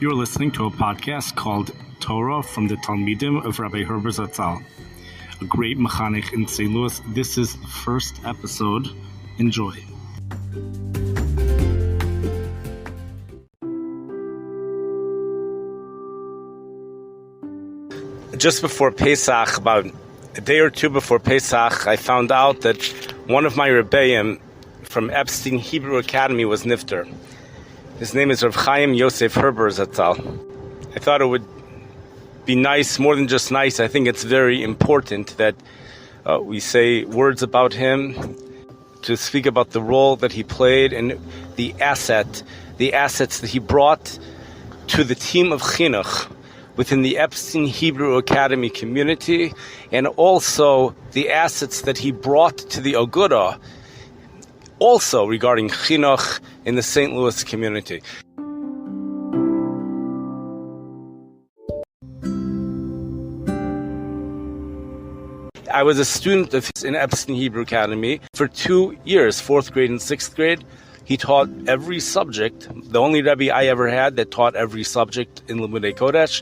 You're listening to a podcast called Torah from the Talmidim of Rabbi Herbert Zatzal, a great mechanech in St. Louis. This is the first episode. Enjoy. Just before Pesach, about a day or two before Pesach, I found out that one of my Rebbeim from Epstein Hebrew Academy was nifter. His name is Rav Chaim Yosef Herbert Zatzal. I thought it would be nice, more than just nice, I think it's very important that we say words about him, to speak about the role that he played and the assets that he brought to the team of chinuch within the Epstein Hebrew Academy community, and also the assets that he brought to the Aguda, also regarding chinuch in the St. Louis community. I was a student of his in Epstein Hebrew Academy for 2 years, 4th grade and 6th grade. He taught every subject, the only Rabbi I ever had that taught every subject in Limudei Kodesh: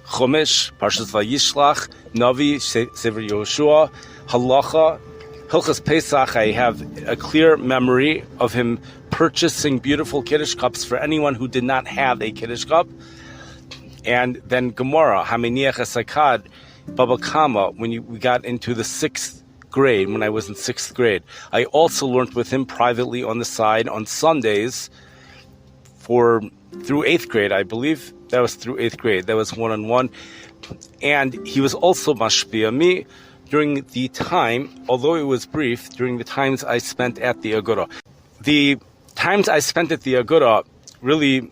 Chumash, Parshas Vayishlach, Navi, Sefer Yehoshua, Halacha, Hilchas Pesach. I have a clear memory of him purchasing beautiful Kiddush cups for anyone who did not have a Kiddush cup. And then Gemara, Haminiach Esakad, Baba Kama, when we got into the 6th grade, when I was in 6th grade. I also learned with him privately on the side on Sundays through 8th grade, I believe. That was through 8th grade. That was one-on-one. And he was also mashpia me during the time, although it was brief, during the times I spent at the Aguda. The times I spent at the Aguda really,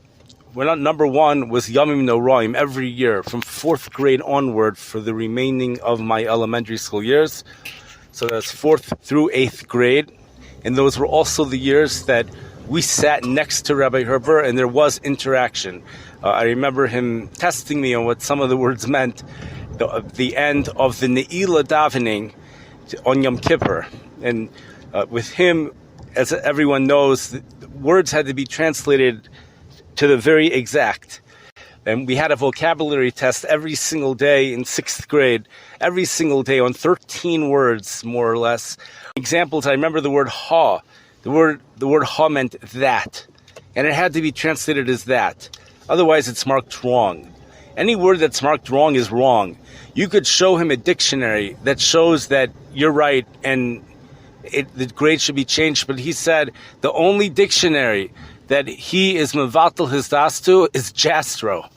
number one was Yamim Noraim every year from 4th grade onward for the remaining of my elementary school years. So that's 4th through 8th grade. And those were also the years that we sat next to Rabbi Herbert and there was interaction. I remember him testing me on what some of the words meant. The end of the Ne'ilah davening on Yom Kippur. And with him, as everyone knows, the words had to be translated to the very exact. And we had a vocabulary test every single day in 6th grade, every single day on 13 words, more or less. Examples, I remember the word ha. The word ha meant that. And it had to be translated as that. Otherwise, it's marked wrong. Any word that's marked wrong is wrong. You could show him a dictionary that shows that you're right and the grade should be changed, but he said the only dictionary that he is mevatel his das to is Jastro.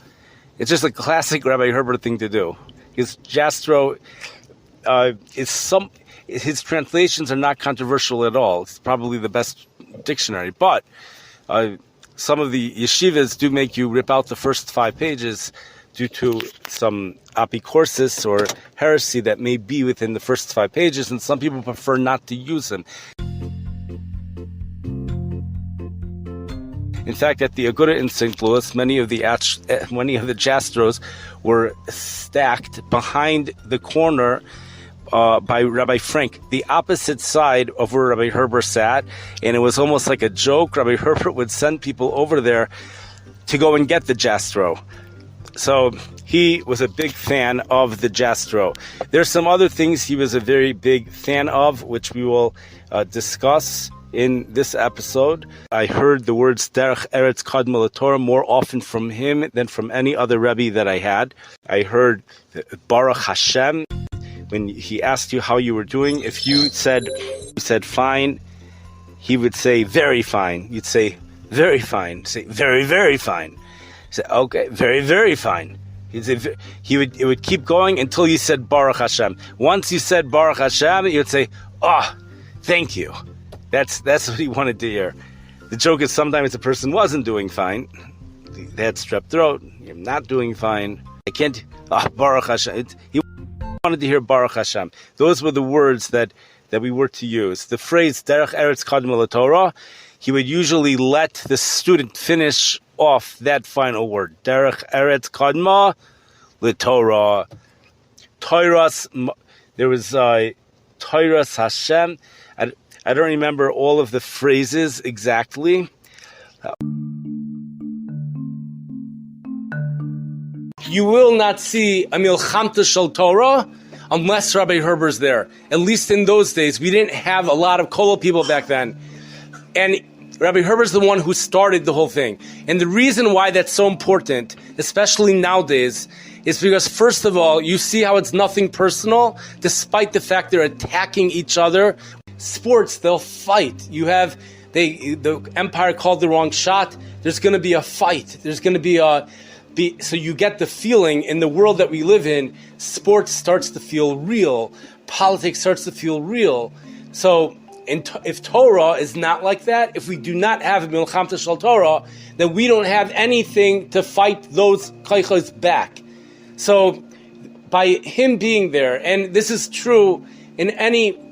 It's just a classic Rabbi Herbert thing to do. His Jastro his translations are not controversial at all. It's probably the best dictionary, but some of the yeshivas do make you rip out the first 5 pages due to some apicorsis or heresy that may be within the first 5 pages, and some people prefer not to use them. In fact, at the Aguda in St. Louis, many of the Jastros were stacked behind the corner by Rabbi Frank, the opposite side of where Rabbi Herbert sat, and it was almost like a joke. Rabbi Herbert would send people over there to go and get the Jastro. So he was a big fan of the Jastro. There's some other things he was a very big fan of, which we will discuss in this episode. I heard the words Derech Eretz Kadma LaTorah more often from him than from any other Rebbe that I had. I heard Baruch Hashem. When he asked you how you were doing, if you said fine, he would say very fine. You'd say very fine. Say very, very fine. Say okay, very, very fine. It would keep going until you said Baruch Hashem. Once you said Baruch Hashem, you'd say, thank you. That's what he wanted to hear. The joke is sometimes a person wasn't doing fine. They had strep throat. You're not doing fine. I can't. Baruch Hashem. He wanted to hear Baruch Hashem. Those were the words that we were to use. The phrase Derech Eretz Kadma LaTorah, he would usually let the student finish off that final word. Derech Eretz Kadma LaTorah. There was Toras Hashem. I don't remember all of the phrases exactly. you will not see a milchamta shel Torah unless Rabbi Herber's there. At least in those days, we didn't have a lot of Kollel people back then. And Rabbi Herber's the one who started the whole thing. And the reason why that's so important, especially nowadays, is because, first of all, you see how it's nothing personal, despite the fact they're attacking each other. Sports, they'll fight. You have, the Empire called the wrong shot. There's going to be a fight. There's going to be so you get the feeling in the world that we live in, sports starts to feel real. Politics starts to feel real. So if Torah is not like that, if we do not have Milchamta Shel Torah, then we don't have anything to fight those koichos back. So by him being there, and this is true in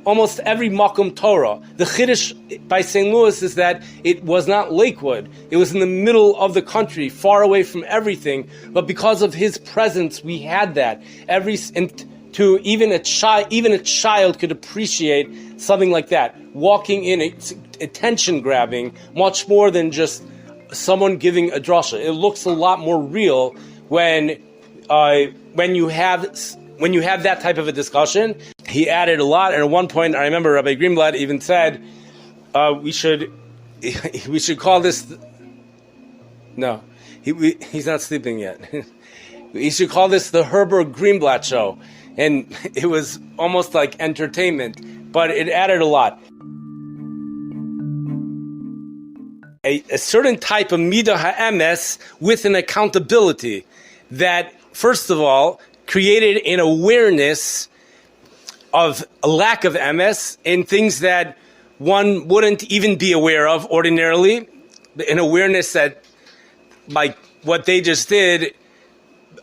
almost every Makom Torah, the Chiddush by St. Louis is that it was not Lakewood. It was in the middle of the country, far away from everything. But because of his presence, we had that. Even a child could appreciate something like that. Walking in, attention grabbing, much more than just someone giving a drasha. It looks a lot more real when you have that type of a discussion. He added a lot, and at one point, I remember Rabbi Greenblatt even said, we should call this. No, he's not sleeping yet. We should call this the Herbert Greenblatt show, and it was almost like entertainment, but it added a lot. A certain type of midah ha'emes with an accountability that, first of all, created an awareness of a lack of emes in things that one wouldn't even be aware of ordinarily. An awareness that, like what they just did,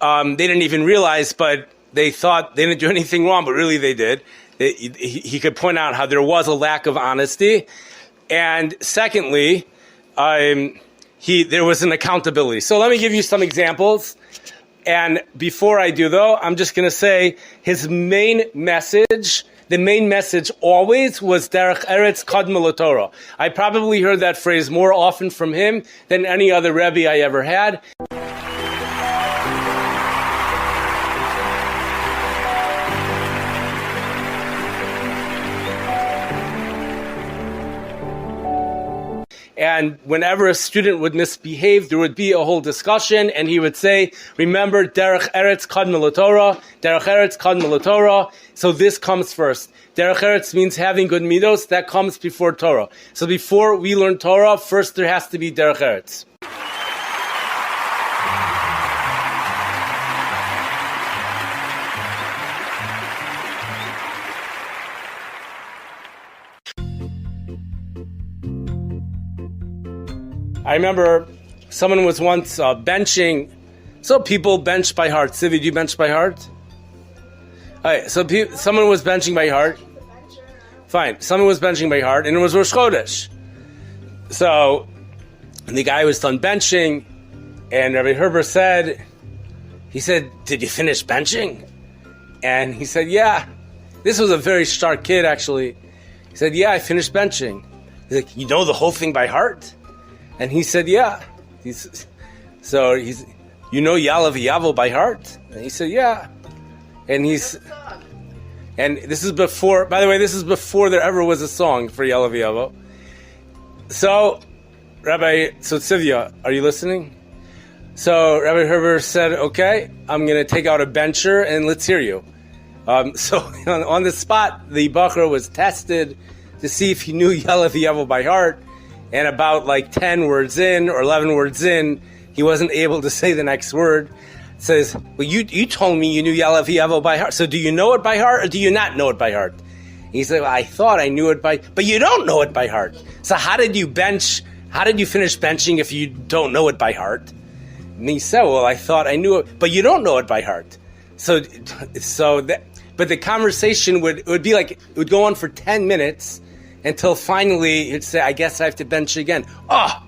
they didn't even realize, but they thought they didn't do anything wrong, but really they did. He could point out how there was a lack of honesty. And secondly, there was an accountability. So let me give you some examples. And before I do, though, I'm just going to say the main message always was Derech Eretz Kadma LaTorah. I probably heard that phrase more often from him than any other Rebbe I ever had. And whenever a student would misbehave, there would be a whole discussion, and he would say, remember, Derech Eretz Kadma LaTorah, Derech Eretz Kadma LaTorah. So this comes first. Derech Eretz means having good midos, that comes before Torah. So before we learn Torah, first there has to be Derech Eretz. I remember someone was once benching. So people bench by heart. Sivi, do you bench by heart? All right, so someone was benching by heart. Fine. Someone was benching by heart, and it was Rosh Chodesh. So the guy was done benching, and Rabbi Herbert said, did you finish benching? And he said, yeah. This was a very sharp kid, actually. He said, yeah, I finished benching. He's like, you know the whole thing by heart? And he said, yeah. You know Yalav Yavo by heart? And he said, yeah. And this is before, by the way, this is before there ever was a song for Yalav Yavo. So, Tzivya, are you listening? So Rabbi Herbert said, okay, I'm going to take out a bencher and let's hear you. So on the spot, the Bachar was tested to see if he knew Yalav Yavo by heart. And about like 10 words in or 11 words in, he wasn't able to say the next word. It says, well, you told me you knew Yalav Yavo by heart. So do you know it by heart or do you not know it by heart? He said, well, I thought I knew it but you don't know it by heart. So how did you finish benching if you don't know it by heart? And he said, well, I thought I knew it, but you don't know it by heart. But the conversation would go on for 10 minutes until finally he'd say, I guess I have to bench again. Oh,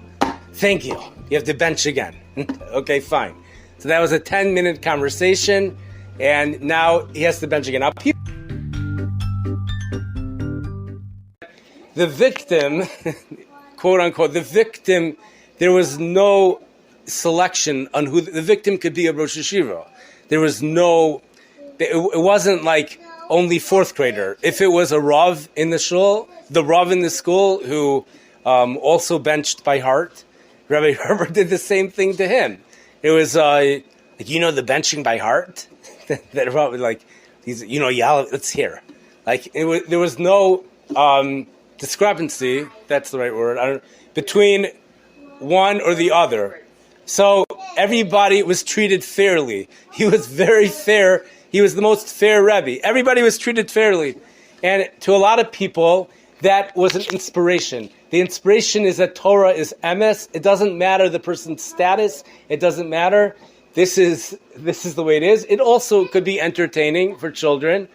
thank you. You have to bench again. Okay, fine. So that was a 10-minute conversation, and now he has to bench again. Now, the victim, quote unquote, there was no selection on who the victim could be a Rosh Hashiva. There was no, it wasn't like only fourth grader. If it was a Rav in the shul, the Rav in the school who also benched by heart, Rabbi Herbert did the same thing to him. It was, the benching by heart? That Rav was like, let's hear. Like, there was no discrepancy, that's the right word, between one or the other. So everybody was treated fairly. He was very fair. He was the most fair Rebbe. Everybody was treated fairly. And to a lot of people, that was an inspiration. The inspiration is that Torah is emes. It doesn't matter the person's status. It doesn't matter. This is the way it is. It also could be entertaining for children.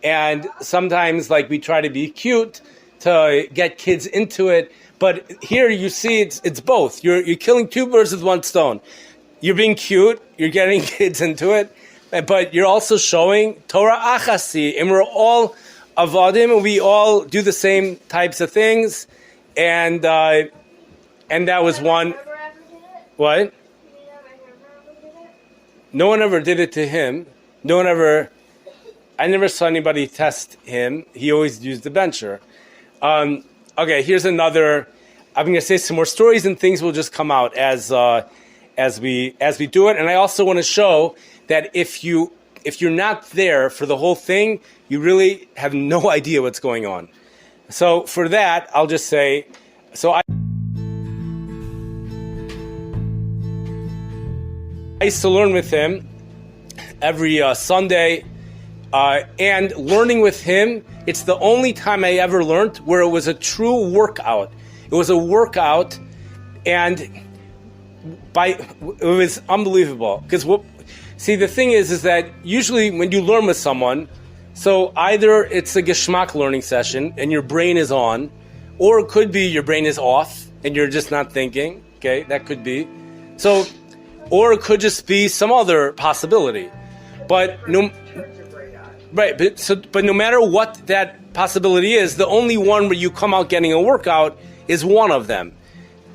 And sometimes, we try to be cute to get kids into it. But here you see it's both. You're killing two birds with one stone. You're being cute. You're getting kids into it. But you're also showing Torah achasi. And we're all avadim. And we all do the same types of things. And that was one. What? No one ever did it to him. I never saw anybody test him. He always used the bencher. Okay, here's another. I'm going to say some more stories, and things will just come out as we do it. And I also want to show that if you're not there for the whole thing, you really have no idea what's going on. So for that, I'll just say, I used to learn with him every Sunday, and learning with him, it's the only time I ever learned where it was a true workout. It was a workout, and it was unbelievable. Because the thing is that usually when you learn with someone, so either it's a geschmack learning session and your brain is on, or it could be your brain is off and you're just not thinking. Okay, that could be. So, or it could just be some other possibility. But no matter what that possibility is, the only one where you come out getting a workout is one of them,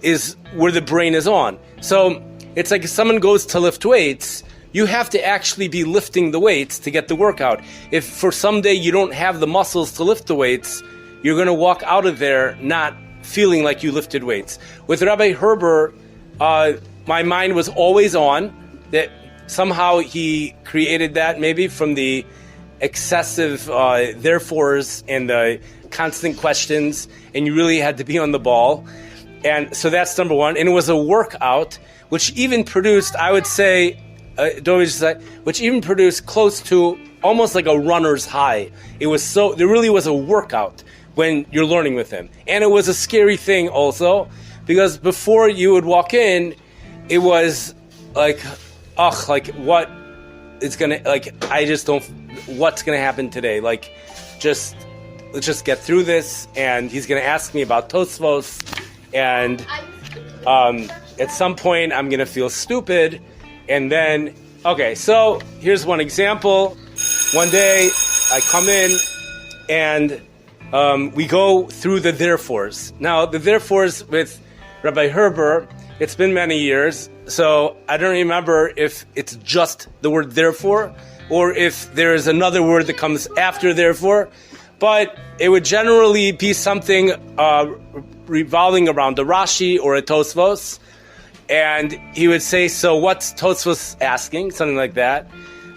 is where the brain is on. So it's like if someone goes to lift weights, you have to actually be lifting the weights to get the workout. If for some day you don't have the muscles to lift the weights, you're going to walk out of there not feeling like you lifted weights. With Rabbi Herbert, my mind was always on. That somehow he created that, maybe from the excessive therefores and the constant questions, and you really had to be on the ball. And so that's number one. And it was a workout, which even produced, I would say, which even produced close to almost like a runner's high. There really was a workout when you're learning with him. And it was a scary thing also, because before you would walk in, it was like, what is gonna, what's gonna happen today? Let's just get through this, and he's gonna ask me about Tosfos, and at some point I'm gonna feel stupid, and then, okay, so here's one example. One day I come in, and we go through the therefores. Now, the therefores with Rabbi Herbert, it's been many years, so I don't remember if it's just the word therefore, or if there is another word that comes after therefore, but it would generally be something revolving around a Rashi or a Tosfos, and he would say, so what's Tosfos asking? Something like that.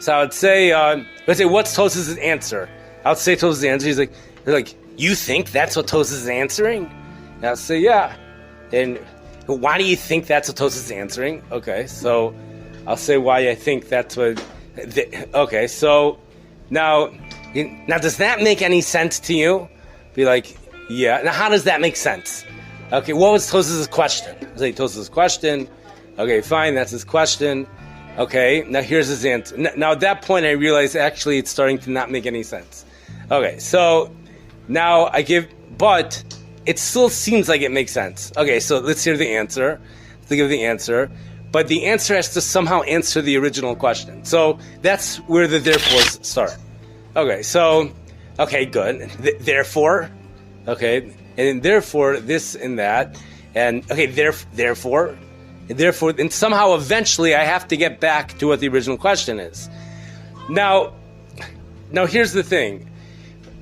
So I would say, what's Tosfos' answer? I would say Tosfos' answer. He's like, you think that's what Tosfos is answering? And I would say, yeah. And why do you think that's what Tosfos is answering? Okay, so I'll say why I think that's what... Okay, so now does that make any sense to you? Be like, yeah. Now, how does that make sense? Okay, what was Tosfos' question? I say Tosfos' question. Okay, fine, that's his question. Okay, now here's his answer. Now at that point I realize actually it's starting to not make any sense. Okay, so now but it still seems like it makes sense. Okay, so let's hear the answer. Let's give the answer. But the answer has to somehow answer the original question. So that's where the therefores start. Okay, so, okay, good. Therefore, okay, and therefore this and that, and okay, therefore, Therefore, and somehow eventually I have to get back to what the original question is. Now here's the thing.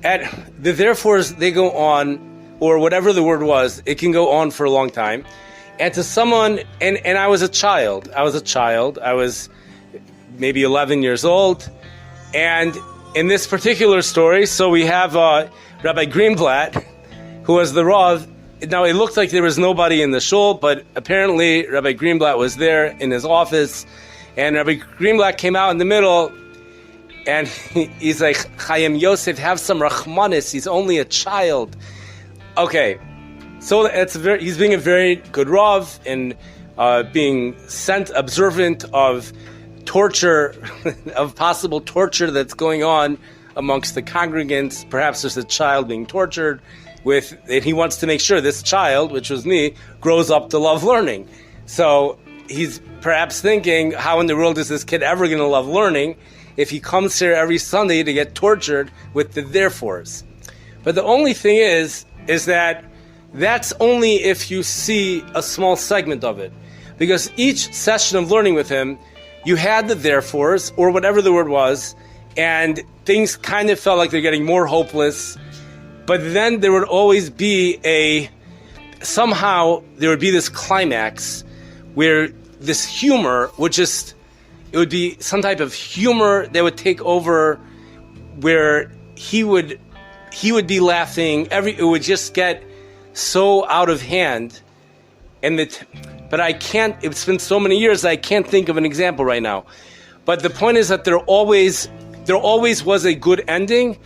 At the therefores, they go on, or whatever the word was, it can go on for a long time. And to someone, and I was a child. I was maybe 11 years old. And in this particular story, so we have Rabbi Greenblatt, who was the Rav. Now, it looked like there was nobody in the shul, but apparently Rabbi Greenblatt was there in his office. And Rabbi Greenblatt came out in the middle, and he's like, Chaim Yosef, have some rachmanis. He's only a child. Okay, so he's being a very good Rav and being observant of torture, of possible torture that's going on amongst the congregants. Perhaps there's a child being tortured, and he wants to make sure this child, which was me, grows up to love learning. So he's perhaps thinking, how in the world is this kid ever going to love learning if he comes here every Sunday to get tortured with the therefores? But the only thing is that that's only if you see a small segment of it. Because each session of learning with him, you had the therefores, or whatever the word was, and things kind of felt like they're getting more hopeless. But then there would always be somehow there would be this climax where this humor would it would be some type of humor that would take over, where he would be laughing. It would just get so out of hand, but I can't. It's been so many years I can't think of an example right now. But the point is that there always was a good ending,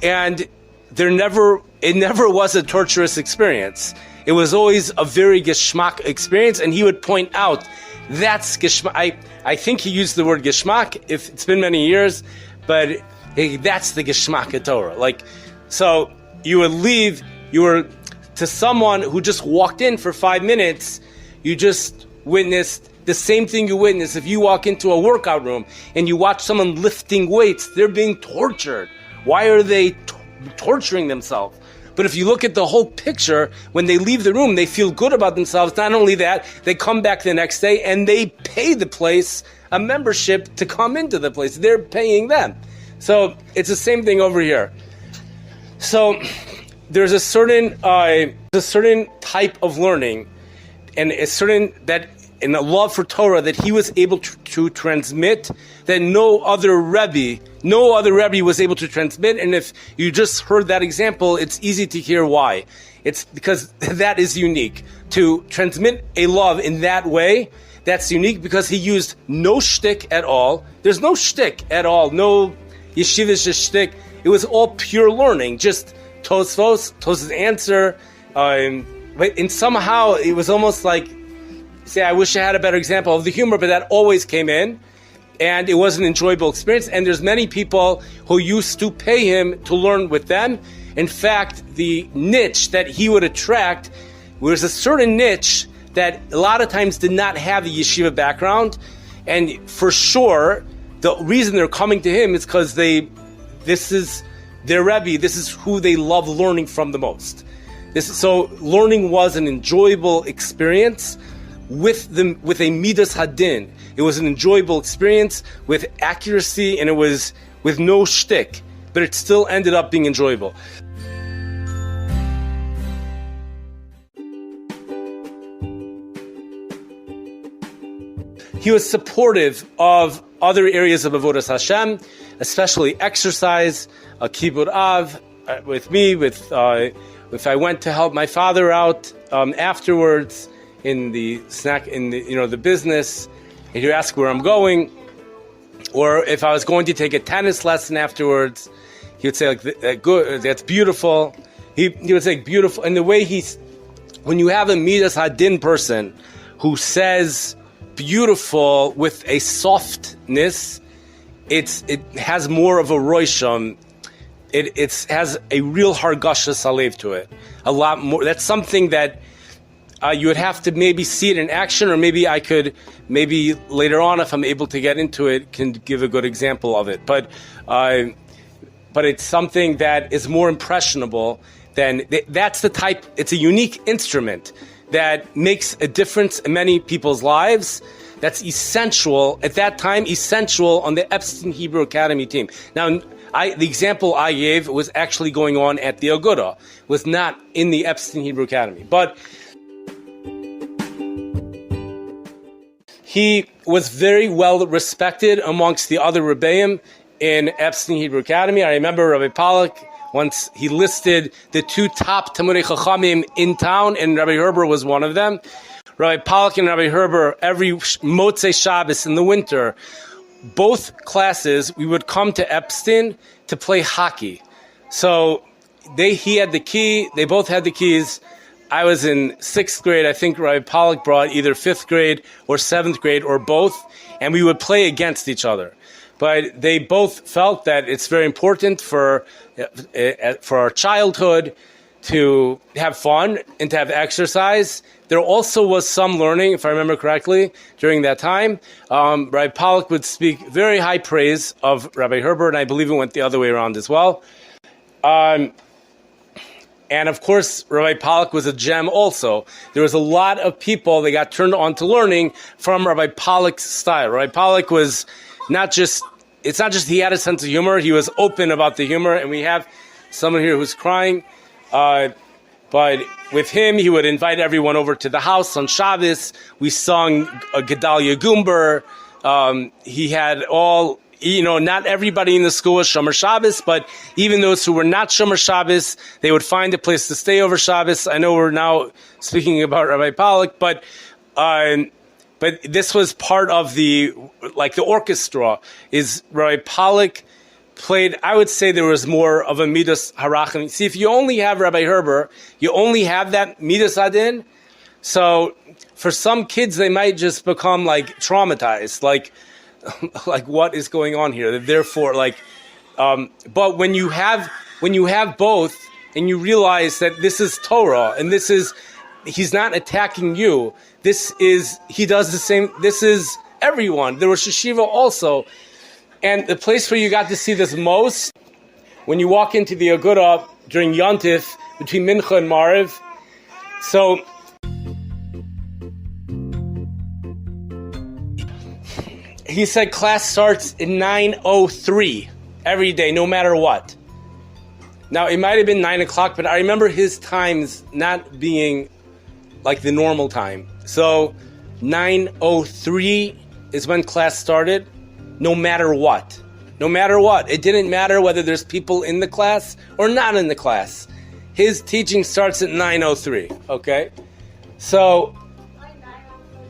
and it never was a torturous experience. It was always a very geschmack experience, and he would point out that's geschmack. I think he used the word geschmack. If it's been many years, but hey, that's the geschmack of Torah. Like, so you were to someone who just walked in for 5 minutes, you just witnessed the same thing you witness if you walk into a workout room and you watch someone lifting weights. They're being tortured. Why are they torturing themselves? But if you look at the whole picture, when they leave the room, they feel good about themselves. Not only that, they come back the next day and they pay the place a membership to come into the place. They're paying them. So it's the same thing over here. So there's a certain type of learning, and a certain in the love for Torah that he was able to transmit that no other Rebbe was able to transmit. And if you just heard that example, it's easy to hear why. It's because that is unique. To transmit a love in that way, that's unique because he used no shtick at all. There's no shtick at all. No yeshivish shtick. It was all pure learning. Just Tosfos' answer. And somehow it was almost like, I wish I had a better example of the humor, but that always came in, and it was an enjoyable experience. And there's many people who used to pay him to learn with them. In fact, the niche that he would attract was a certain niche that a lot of times did not have a yeshiva background. And for sure, the reason they're coming to him is because this is their Rebbe, this is who they love learning from the most. So learning was an enjoyable experience with a midas hadin. It was an enjoyable experience with accuracy, and it was with no shtick, but it still ended up being enjoyable. He was supportive of other areas of Avodas Hashem, especially exercise, kibbud av, with me. If I went to help my father out afterwards in the the business, and you ask where I'm going, or if I was going to take a tennis lesson afterwards, he would say good, that's beautiful. He would say beautiful, and the way when you have a midas hadin person who says beautiful with a softness, it has more of a roisham. It has a real hargasha salev to it. A lot more. That's something that you would have to maybe see it in action, or maybe I could, later on, if I'm able to get into it, can give a good example of it. But it's something that is more impressionable than that's the type. It's a unique instrument that makes a difference in many people's lives. That's essential, at that time, essential on the Epstein Hebrew Academy team. Now, the example I gave was actually going on at the Aguda, was not in the Epstein Hebrew Academy. But he was very well respected amongst the other Rebbeim in Epstein Hebrew Academy. I remember Rabbi Pollack, once he listed the two top Talmidei Chachamim in town, and Rabbi Herber was one of them. Rabbi Pollack and Rabbi Herber, every Motzei Shabbos in the winter, both classes, we would come to Epstein to play hockey. So he had the key, they both had the keys. I was in 6th grade. I think Rabbi Pollack brought either 5th grade or 7th grade or both, and we would play against each other. But they both felt that it's very important for our childhood to have fun and to have exercise. There also was some learning, if I remember correctly, during that time. Rabbi Pollack would speak very high praise of Rabbi Herbert, and I believe it went the other way around as well. And of course, Rabbi Pollack was a gem also. There was a lot of people that got turned on to learning from Rabbi Pollack's style. Rabbi Pollack was it's not just he had a sense of humor, he was open about the humor, and we have someone here who's crying. But with him, he would invite everyone over to the house on Shabbos. We sung Gedalia Gumber. He had not everybody in the school was Shomer Shabbos, but even those who were not Shomer Shabbos, they would find a place to stay over Shabbos. I know we're now speaking about Rabbi Pollack, but this was part of the orchestra. Is Rabbi Pollack played, I would say there was more of a Midas Harachim. See, if you only have Rabbi Herber, you only have that Midas Adin. So for some kids, they might just become traumatized, like what is going on here? Therefore, but when you have both, and you realize that this is Torah, and he's not attacking you. He does the same. This is everyone. There was Yeshiva also. And the place where you got to see this most, when you walk into the Aguda during Yontif, between Mincha and Mariv. So, he said class starts at 9:03 every day, no matter what. Now, it might have been 9 o'clock, but I remember his times not being like the normal time. So, 9:03 is when class started. No matter what. No matter what. It didn't matter whether there's people in the class or not in the class. His teaching starts at 9:03, okay? So,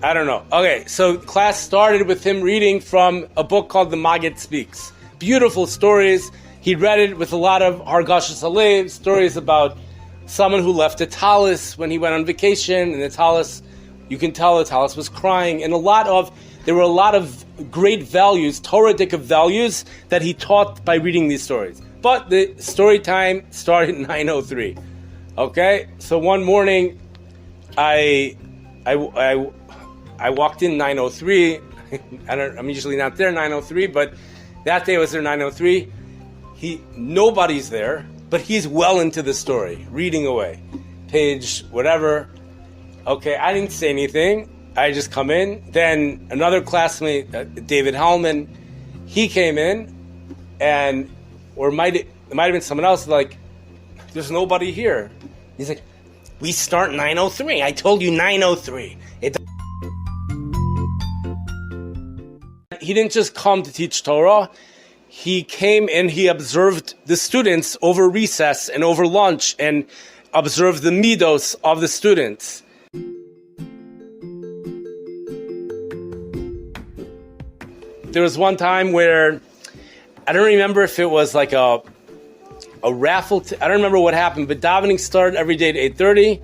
I don't know. Okay, so class started with him reading from a book called The Maggid Speaks. Beautiful stories. He read it with a lot of Hargashas Halev, stories about someone who left a talis when he went on vacation, and the talis, you can tell the talis was crying, and there were a lot of great values, Torah-dic values, that he taught by reading these stories. But the story time started at 9:03. Okay? So one morning, I walked in 9:03. I'm usually not there 9:03, but that day I was there 9:03. Nobody's there, but he's well into the story, reading away. Page whatever. Okay, I didn't say anything. I just come in. Then another classmate, David Hallman, he came in, or it might have been someone else, there's nobody here. He's like, we start 9:03. I told you 9:03. He didn't just come to teach Torah. He came and he observed the students over recess and over lunch and observed the midos of the students. There was one time where, I don't remember if it was like a raffle. I don't remember what happened, but davening started every day at 8:30.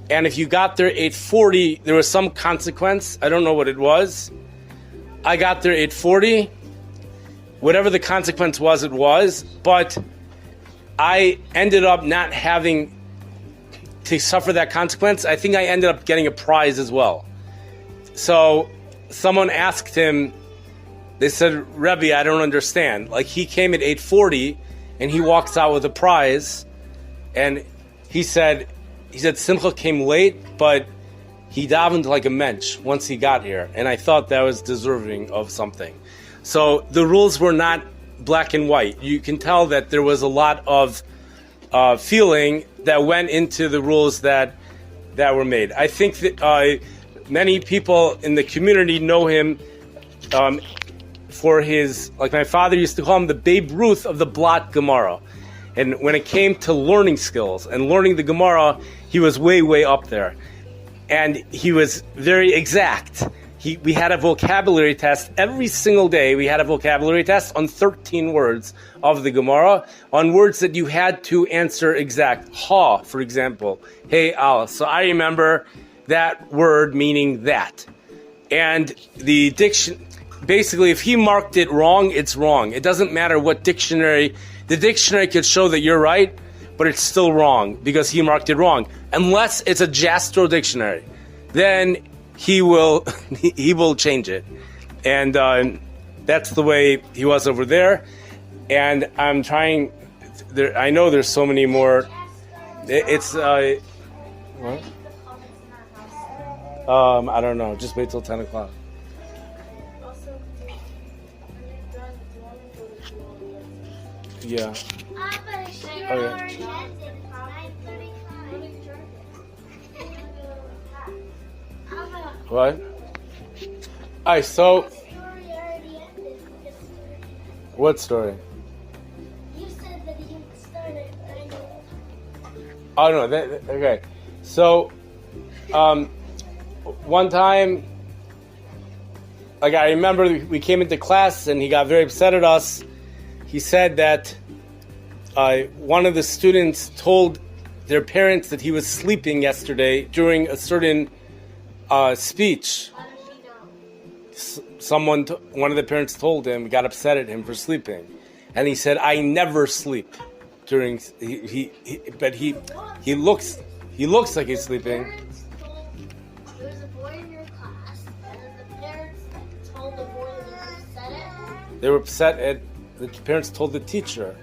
And if you got there 8:40, there was some consequence. I don't know what it was. I got there 8:40. Whatever the consequence was, it was. But I ended up not having to suffer that consequence. I think I ended up getting a prize as well. So someone asked him, they said, Rabbi, I don't understand. He came at 8:40 and he walks out with a prize. And he said, he said Simcha came late, but he davened like a mensch once he got here, and I thought that was deserving of something. So the rules were not black and white. You can tell that there was a lot of feeling that went into the rules that were made. I think that many people in the community know him for his, like my father used to call him the Babe Ruth of the Blot Gemara. And when it came to learning skills and learning the Gemara, he was way, way up there. And he was very exact. We had a vocabulary test every single day. We had a vocabulary test on 13 words of the Gemara, on words that you had to answer exact. Ha, for example. Hey, al. So I remember that word meaning that. And the basically, if he marked it wrong, it's wrong. It doesn't matter what dictionary. The dictionary could show that you're right, but it's still wrong because he marked it wrong. Unless it's a Jastro dictionary. Then he will change it. And that's the way he was over there. And I'm trying, I know there's so many more. It's, what? I don't know. Just wait till 10 o'clock. Yeah. Okay. What? Alright, so what story? You said that he started. Oh no, okay. So one time, like I remember we came into class and he got very upset at us. He said that one of the students told their parents that he was sleeping yesterday during a certain speech. How did he know? One of the parents told him, got upset at him for sleeping, and he said, "I never sleep during." But he looks like he's sleeping. There was a boy in your class, and then the parents told the boy that he was upset at. They were upset at the parents told the teacher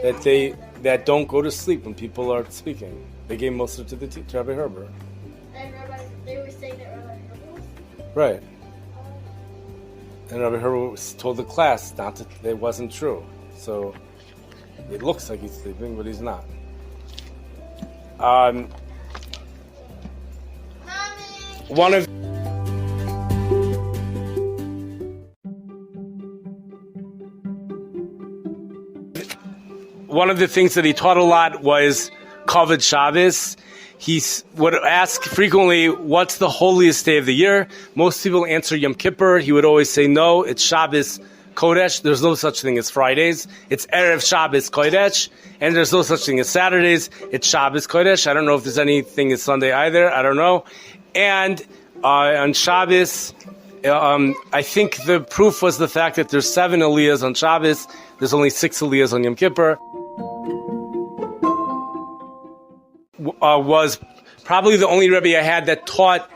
that don't go to sleep when people are speaking. They gave most of it to the teacher, Rabbi Herbert. And they were saying that Rabbi Herbert was. Right. And Rabbi Herbert told the class that it wasn't true. So it looks like he's sleeping, but he's not. One of the things that he taught a lot was Kavod Shabbos. He would ask frequently, what's the holiest day of the year? Most people answer Yom Kippur. He would always say, no, it's Shabbos Kodesh. There's no such thing as Fridays. It's Erev Shabbos Kodesh. And there's no such thing as Saturdays. It's Shabbos Kodesh. I don't know if there's anything as Sunday either. I don't know. And on Shabbos, I think the proof was the fact that there's 7 Aliyahs on Shabbos. There's only 6 Aliyahs on Yom Kippur. Was probably the only Rebbe I had that taught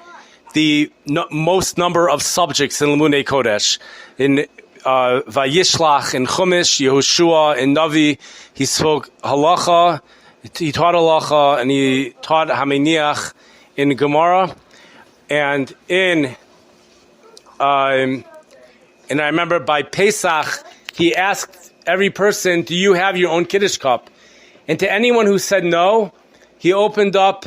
the most number of subjects in Limudei Kodesh. In Vayishlach, in Chumash, Yehoshua, in Navi, he spoke halacha, he taught halacha, and he taught Hameniach in Gemara. And I remember by Pesach, he asked every person, do you have your own Kiddush cup? And to anyone who said no, he opened up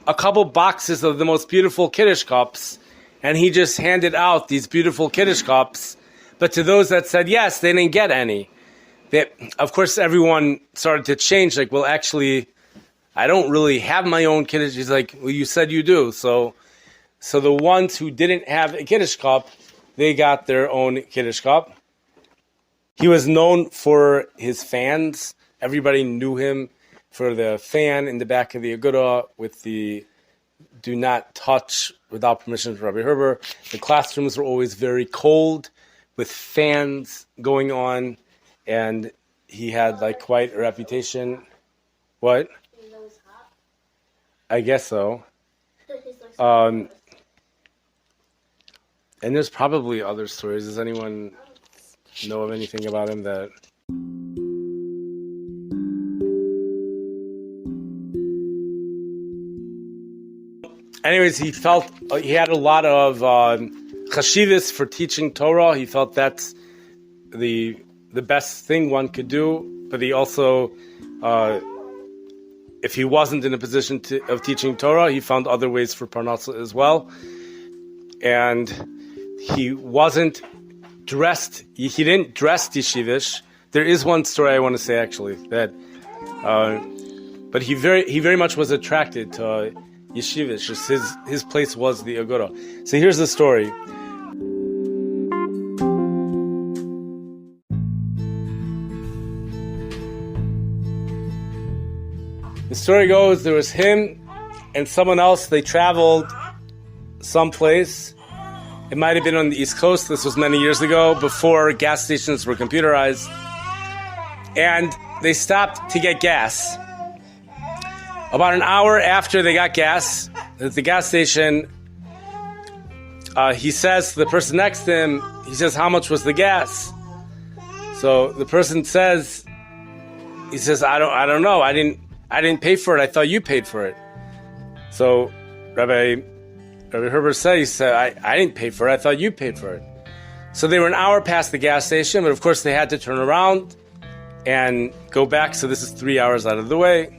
a couple boxes of the most beautiful Kiddush cups, and he just handed out these beautiful Kiddush cups. But to those that said yes, they didn't get any. Of course, everyone started to change. Like, well, actually, I don't really have my own Kiddush. He's like, well, you said you do. So the ones who didn't have a Kiddush cup, they got their own Kiddush cup. He was known for his fans. Everybody knew him for the fan in the back of the Agudah with the do not touch without permission from Rabbi Herbert. The classrooms were always very cold with fans going on, and he had like quite a reputation. What? I guess so. And there's probably other stories. Does anyone know of anything about him that... anyways, he felt he had a lot of chashivas for teaching Torah. He felt that's the best thing one could do. But he also, if he wasn't in a position of teaching Torah, he found other ways for parnasa as well. And he wasn't dressed. He didn't dress yeshivish. There is one story I want to say actually that, but he very much was attracted to yeshivish. Just his place was the agora. So here's the story. The story goes, there was him and someone else. They traveled someplace. It might have been on the East Coast. This was many years ago, before gas stations were computerized. And they stopped to get gas. About an hour after they got gas, at the gas station, he says to the person next to him, he says, "How much was the gas?" So the person says, he says, I don't know. I didn't pay for it. I thought you paid for it. So Rabbi Herbert said, I didn't pay for it. I thought you paid for it. So they were an hour past the gas station, but of course they had to turn around and go back. So this is 3 hours out of the way.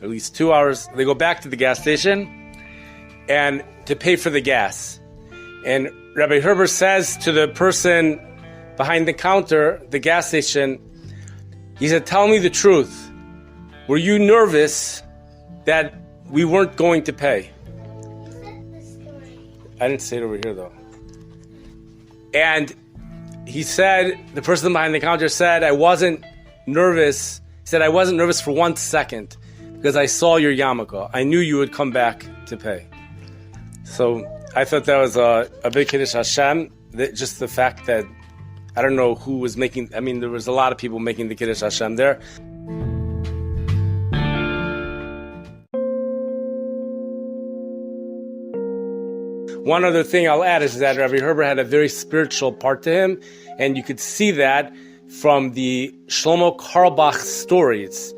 At least 2 hours. They go back to the gas station and to pay for the gas. And Rabbi Herbert says to the person behind the counter, the gas station, he said, "Tell me the truth. Were you nervous that we weren't going to pay?" I didn't say it over here though. And he said, the person behind the counter said, "I wasn't nervous." He said, "I wasn't nervous for 1 second because I saw your yarmulke. I knew you would come back to pay." So I thought that was a big Kiddush Hashem. Just the fact that, I don't know who was making, there was a lot of people making the Kiddush Hashem there. One other thing I'll add is that Rabbi Herbert had a very spiritual part to him, and you could see that from the Shlomo Carlebach stories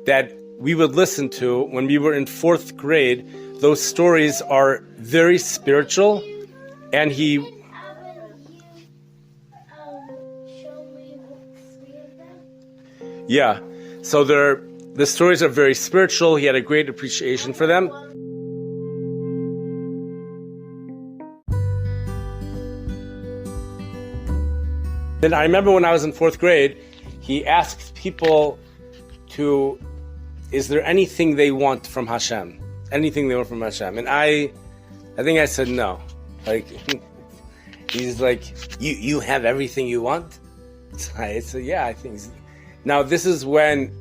that we would listen to when we were in 4th grade. Those stories are very spiritual, and he... Yeah, so the stories are very spiritual. He had a great appreciation for them. Then I remember when I was in 4th grade, he asked people is there anything they want from Hashem? Anything they want from Hashem? And I think I said no. He's like, you have everything you want? I said, yeah, I think. Now this is when,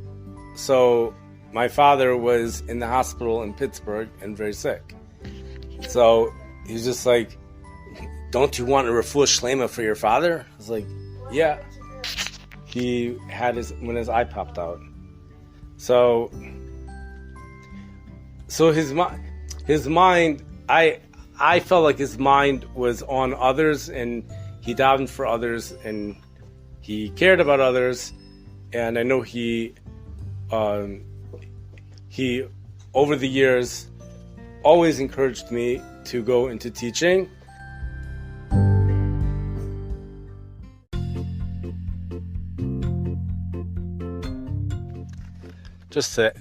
so my father was in the hospital in Pittsburgh and very sick. So he's just like, "Don't you want a refuah shlema for your father?" I was like, yeah. He had when his eye popped out. So his mind, I felt like his mind was on others, and he davened for others, and he cared about others, and I know he over the years always encouraged me to go into teaching. Just to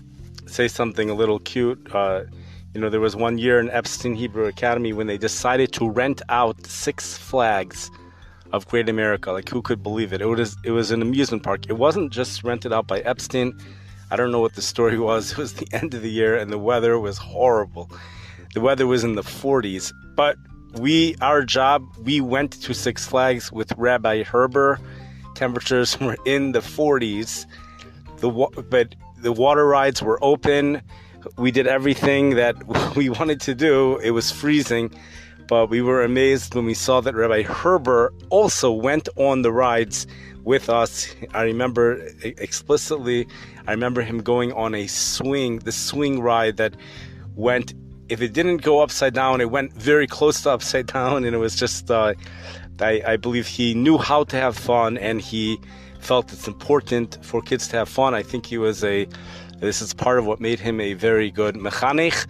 say something a little cute, there was one year in Epstein Hebrew Academy when they decided to rent out 6 Flags of Great America. Like, who could believe it? It was an amusement park. It wasn't just rented out by Epstein. I don't know what the story was. It was the end of the year and the weather was horrible. The weather was in the 40s. But our job, we went to 6 Flags with Rabbi Herbert. Temperatures were in the 40s. But the water rides were open. We did everything that we wanted to do. It was freezing, but we were amazed when we saw that Rabbi Herbert also went on the rides with us. I remember explicitly, him going on the swing ride that went, if it didn't go upside down, it went very close to upside down, and it was just, I believe he knew how to have fun, and he felt it's important for kids to have fun. I think this is part of what made him a very good mechanech.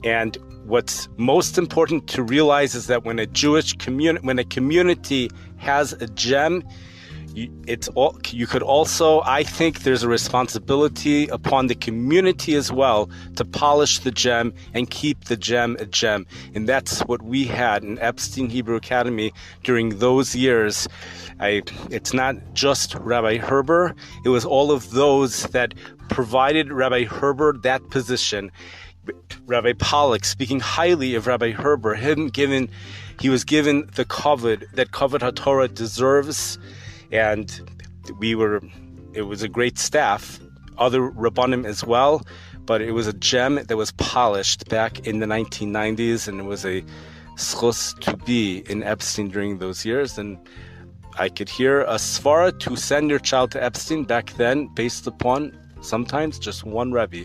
And what's most important to realize is that when a community has a gem, you could also, I think there's a responsibility upon the community as well to polish the gem and keep the gem a gem. And that's what we had in Epstein Hebrew Academy during those years. It's not just Rabbi Herber, it was all of those that provided Rabbi Herber that position. Rabbi Pollack, speaking highly of Rabbi Herber, he was given the kavod that kavod HaTorah deserves, and it was a great staff, other Rabbanim as well, but it was a gem that was polished back in the 1990s, and it was a schus to be in Epstein during those years. And I could hear a svara to send your child to Epstein back then based upon sometimes just one Rebbe.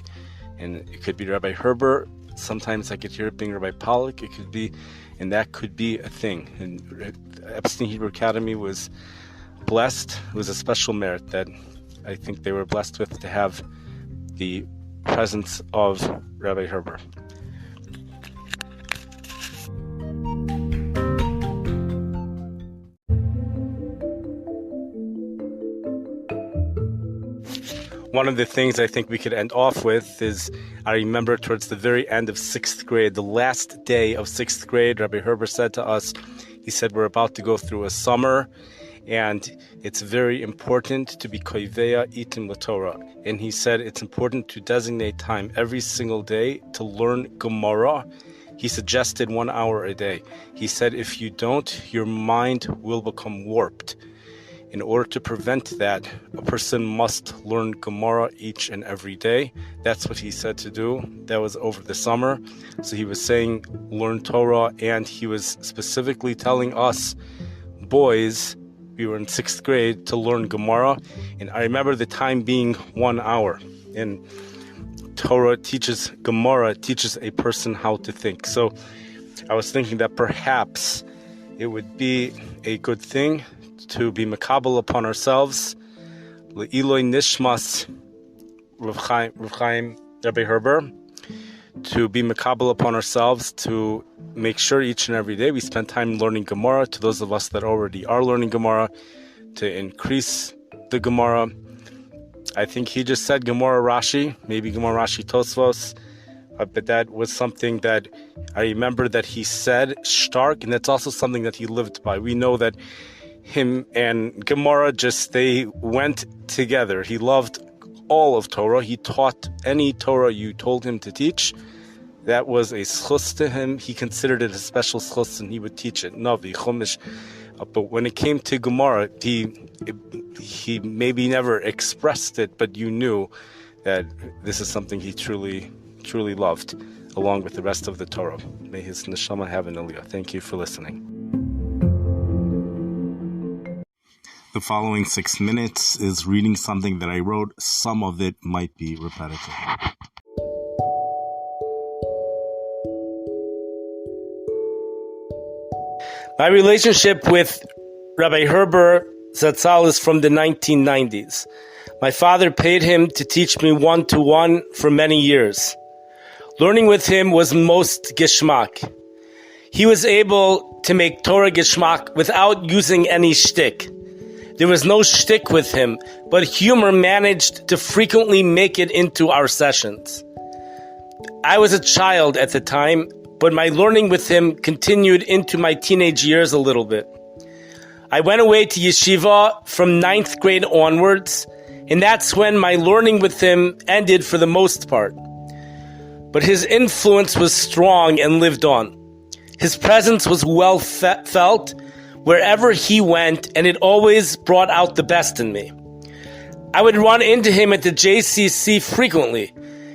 And it could be Rabbi Herber. Sometimes I could hear it being Rabbi Pollack. It could be, and that could be a thing. And Epstein Hebrew Academy was blessed. It was a special merit that I think they were blessed with, to have the presence of Rabbi Herber. One of the things I think we could end off with is, I remember towards the very end of 6th grade, the last day of 6th grade, Rabbi Herber said to us, he said, we're about to go through a summer, and it's very important to be koiveya itim l'Torah. And he said it's important to designate time every single day to learn Gemara. He suggested 1 hour a day. He said if you don't, your mind will become warped. In order to prevent that, a person must learn Gemara each and every day. That's what he said to do. That was over the summer. So he was saying, learn Torah, and he was specifically telling us, boys, we were in 6th grade, to learn Gemara. And I remember the time being 1 hour. And Gemara teaches a person how to think. So I was thinking that perhaps it would be a good thing to be makabel upon ourselves, le'iloi nishmas Rav Chaim Rabbi Herber, to be makabel upon ourselves, to make sure each and every day we spend time learning Gemara, to those of us that already are learning Gemara, to increase the Gemara. I think he just said Gemara Rashi, maybe Gemara Rashi Tosfos, but that was something that I remember that he said stark, and that's also something that he lived by. We know that him and Gemara they went together. He loved all of Torah. He taught any Torah you told him to teach. That was a schus to him. He considered it a special schus, and he would teach it. Navi, Chumash. But when it came to Gemara, he maybe never expressed it, but you knew that this is something he truly, truly loved, along with the rest of the Torah. May his neshama have an aliyah. Thank you for listening. The following 6 minutes is reading something that I wrote. Some of it might be repetitive. My relationship with Rabbi Herber Zatzal is from the 1990s. My father paid him to teach me one-to-one for many years. Learning with him was most geschmack. He was able to make Torah geschmack without using any shtick. There was no shtick with him, but humor managed to frequently make it into our sessions. I was a child at the time, but my learning with him continued into my teenage years a little bit. I went away to yeshiva from 9th grade onwards, and that's when my learning with him ended for the most part. But his influence was strong and lived on. His presence was well felt wherever he went, and it always brought out the best in me. I would run into him at the JCC frequently,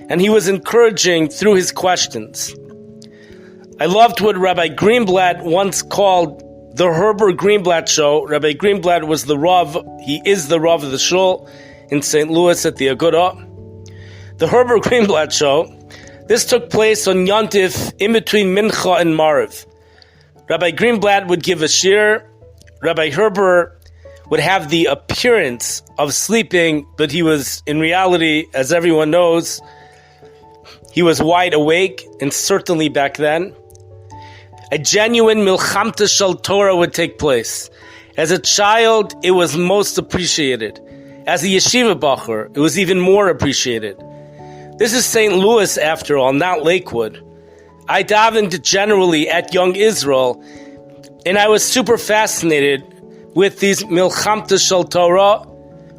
and he was encouraging through his questions. I loved what Rabbi Greenblatt once called the Herber Greenblatt Show. Rabbi Greenblatt was the Rav. He is the Rav of the Shul in St. Louis at the Agudah. The Herber Greenblatt Show. This took place on Yontif in between Mincha and Mariv. Rabbi Greenblatt would give a shir. Rabbi Herber would have the appearance of sleeping, but he was, in reality, as everyone knows, He was wide awake, and certainly back then, a genuine milchamta shel Torah would take place. As a child, it was most appreciated. As a yeshiva bacher, it was even more appreciated. This is St. Louis, after all, not Lakewood. I davened generally at Young Israel, and I was super fascinated with these milchamta shel Torah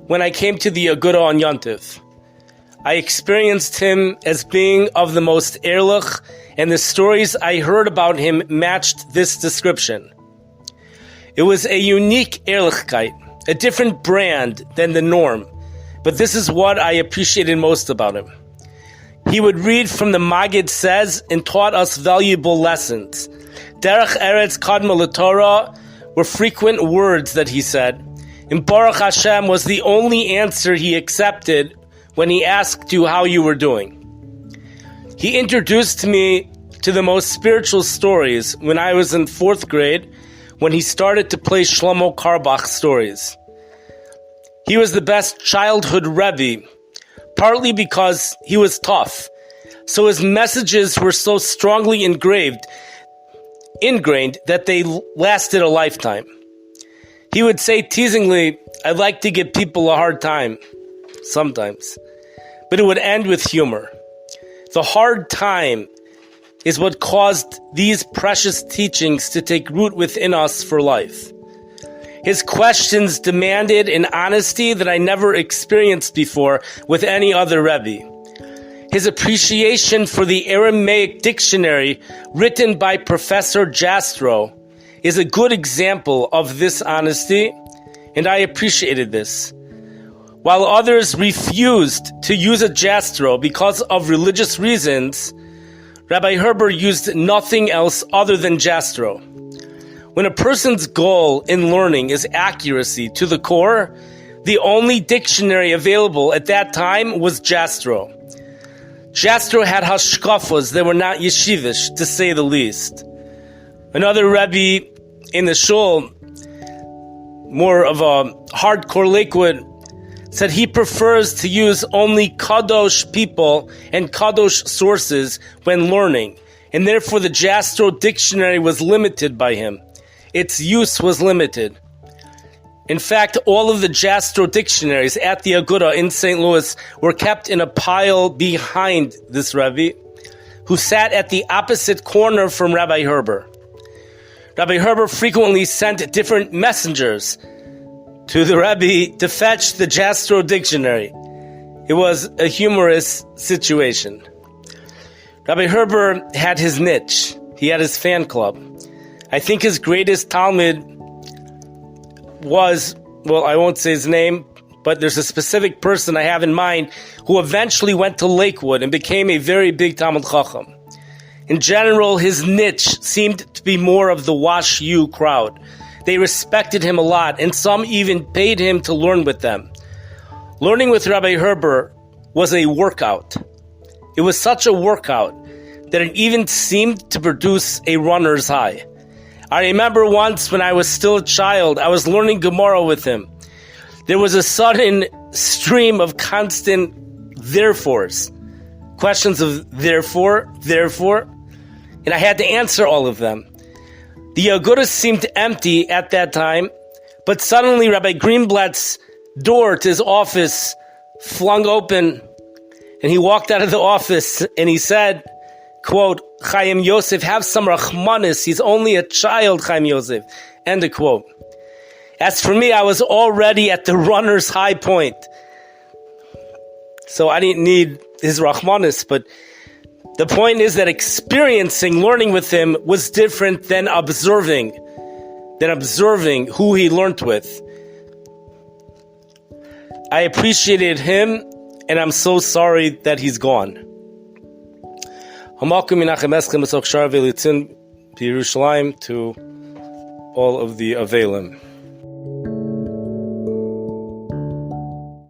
when I came to the Aguda on Yontif. I experienced him as being of the most ehrlich, and the stories I heard about him matched this description. It was a unique ehrlichkeit, a different brand than the norm, but this is what I appreciated most about him. He would read from the Maggid Says and taught us valuable lessons. Derech Eretz Kadma LeTorah were frequent words that he said, and Baruch Hashem was the only answer he accepted when he asked you how you were doing. He introduced me to the most spiritual stories when I was in 4th grade, when he started to play Shlomo Karbach stories. He was the best childhood Rebbe, partly because he was tough, so his messages were so strongly ingrained that they lasted a lifetime. He would say teasingly, "I like to give people a hard time," sometimes, but it would end with humor. The hard time is what caused these precious teachings to take root within us for life. His questions demanded an honesty that I never experienced before with any other Rebbe. His appreciation for the Aramaic dictionary written by Professor Jastrow is a good example of this honesty, and I appreciated this. While others refused to use a Jastrow because of religious reasons, Rabbi Herber used nothing else other than Jastrow. When a person's goal in learning is accuracy to the core, the only dictionary available at that time was Jastrow. Jastrow had hashkafas that were not yeshivish, to say the least. Another Rebbe in the shul, more of a hardcore Lakewood, said he prefers to use only kadosh people and kadosh sources when learning, and therefore the Jastrow dictionary was limited by him. Its use was limited. In fact, all of the Jastrow dictionaries at the Aguda in St. Louis were kept in a pile behind this Rebbe, who sat at the opposite corner from Rabbi Herber. Rabbi Herber frequently sent different messengers to the Rebbe to fetch the Jastrow dictionary. It was a humorous situation. Rabbi Herber had his niche. He had his fan club. I think his greatest Talmud was, well, I won't say his name, but there's a specific person I have in mind who eventually went to Lakewood and became a very big Talmud Chacham. In general, his niche seemed to be more of the Wash U crowd. They respected him a lot, and some even paid him to learn with them. Learning with Rabbi Herber was a workout. It was such a workout that it even seemed to produce a runner's high. I remember once when I was still a child, I was learning Gemara with him. There was a sudden stream of constant therefores. Questions of therefore, and I had to answer all of them. The Aguda seemed empty at that time, but suddenly Rabbi Greenblatt's door to his office flung open, and he walked out of the office and he said, quote, Chaim Yosef, have some rachmanis. He's only a child, Chaim Yosef. End of quote. As for me, I was already at the runner's high point. So I didn't need his rachmanis, but the point is that experiencing, learning with him was different than observing who he learned with. I appreciated him, and I'm so sorry that he's gone. Hamakum Menachem Eschem Esok Shar Velitzin Yerushalayim to all of the Avelim.